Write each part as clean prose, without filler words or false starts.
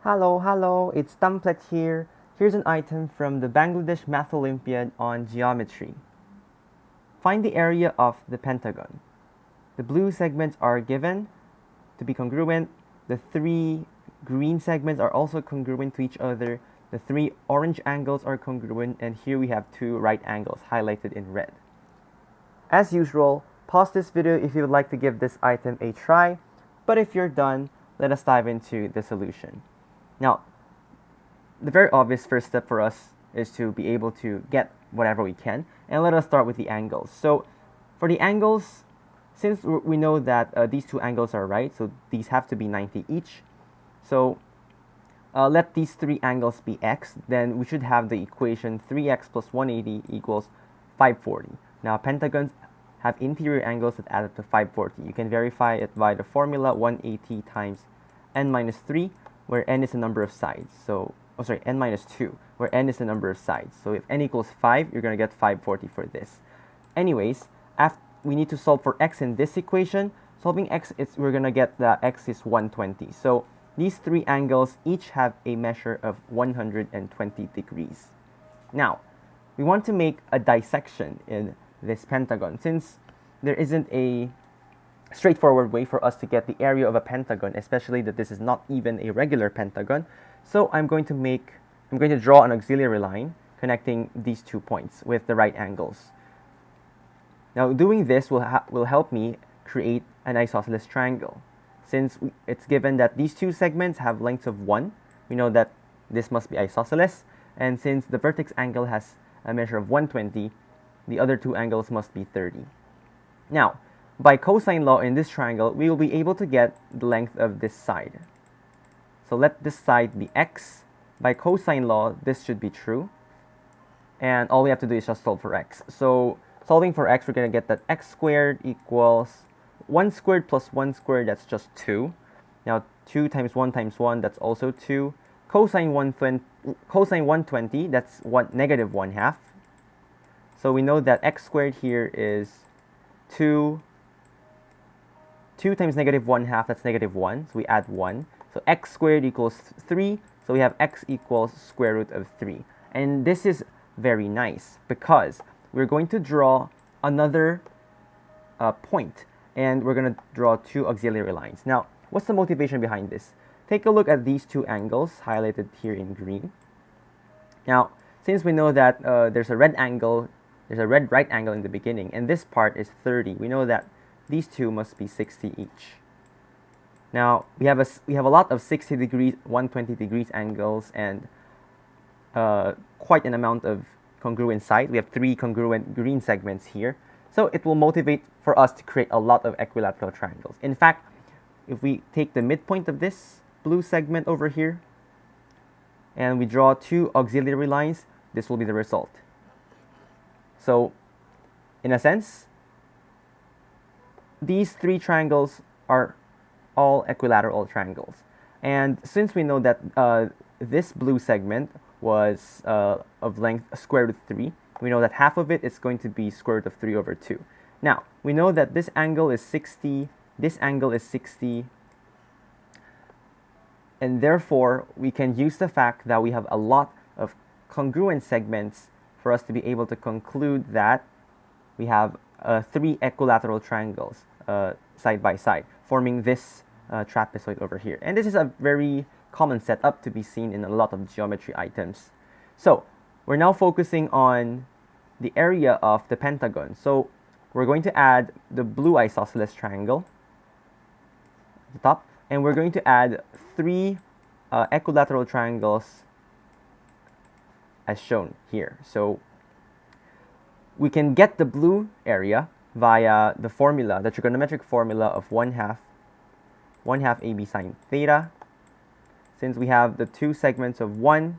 Hello, it's Dumplet here. Here's an item from the Bangladesh Math Olympiad on geometry. Find the area of the pentagon. The blue segments are given to be congruent. The three green segments are also congruent to each other. The three orange angles are congruent, and here we have two right angles highlighted in red. As usual, pause this video if you would like to give this item a try, but if you're done, let us dive into the solution. Now, the very obvious first step for us is to be able to get whatever we can, and let us start with the angles. So for the angles, since we know that these two angles are right, so these have to be 90 each. So let these three angles be x, then we should have the equation 3x plus 180 equals 540. Now pentagons have interior angles that add up to 540. You can verify it by the formula 180 times n minus 3, where n is the number of sides. So, n minus 2, where n is the number of sides. So if n equals 5, you're going to get 540 for this. Anyways, we need to solve for x in this equation. Solving x, we're going to get that x is 120. So these three angles each have a measure of 120 degrees. Now, we want to make a dissection in this pentagon. Since there isn't a straightforward way for us to get the area of a pentagon, especially that this is not even a regular pentagon. So I'm going to draw an auxiliary line connecting these 2 points with the right angles. Now doing this will help me create an isosceles triangle. Since it's given that these two segments have lengths of 1, we know that this must be isosceles, and since the vertex angle has a measure of 120, the other two angles must be 30. Now, by cosine law in this triangle, we will be able to get the length of this side. So let this side be x. By cosine law, this should be true. And all we have to do is just solve for x. So solving for x, we're going to get that x squared equals 1 squared plus 1 squared, that's just 2. Now 2 times 1 times 1, that's also 2. Cosine 120, that's negative 1/2. So we know that x squared here is 2 times negative 1/2, that's negative 1, so we add 1. So x squared equals 3, so we have x equals square root of 3. And this is very nice because we're going to draw another point, and we're going to draw two auxiliary lines. Now, what's the motivation behind this? Take a look at these two angles highlighted here in green. Now, since we know that there's a red right angle in the beginning, and this part is 30, we know that these two must be 60 each. Now we have a lot of 60 degrees, 120 degrees angles, and quite an amount of congruent side. We have three congruent green segments here, so it will motivate for us to create a lot of equilateral triangles. In fact, if we take the midpoint of this blue segment over here and we draw two auxiliary lines, this will be the result. So in a sense, these three triangles are all equilateral triangles. And since we know that this blue segment was of length square root of 3, we know that half of it is going to be square root of 3 over 2. Now, we know that this angle is 60, this angle is 60, and therefore we can use the fact that we have a lot of congruent segments for us to be able to conclude that we have three equilateral triangles side by side, forming this trapezoid over here. And this is a very common setup to be seen in a lot of geometry items. So we're now focusing on the area of the pentagon. So we're going to add the blue isosceles triangle at the top, and we're going to add three equilateral triangles as shown here. So we can get the blue area via the formula, the trigonometric formula of 1/2 AB sine theta. Since we have the two segments of 1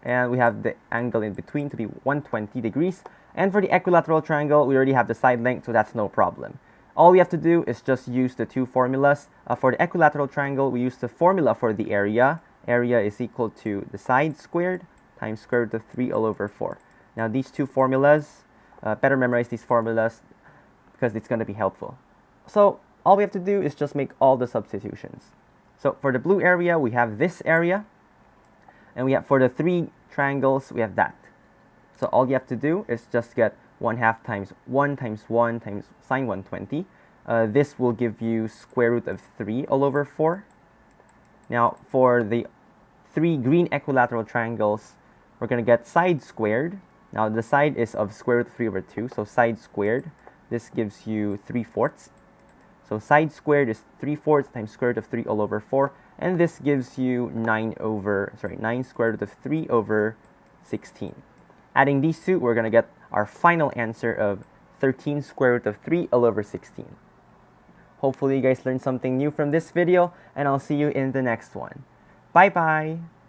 and we have the angle in between to be 120 degrees. And for the equilateral triangle, we already have the side length, so that's no problem. All we have to do is just use the two formulas. For the equilateral triangle, we use the formula for the area. Area is equal to the side squared times square root of 3 all over 4. Now these two formulas, better memorize these formulas because it's going to be helpful. So all we have to do is just make all the substitutions. So for the blue area, we have this area. And we have, for the 3 triangles, we have that. So all you have to do is just get 1/2 times 1 times 1 times sine 120. This will give you square root of 3 all over 4. Now for the 3 green equilateral triangles, we're going to get side squared. Now the side is of square root of 3 over 2, so side squared. This gives you 3/4. So side squared is 3/4 times square root of 3 all over 4, and this gives you 9 square root of 3 over 16. Adding these two, we're going to get our final answer of 13 square root of 3 all over 16. Hopefully you guys learned something new from this video, and I'll see you in the next one. Bye-bye!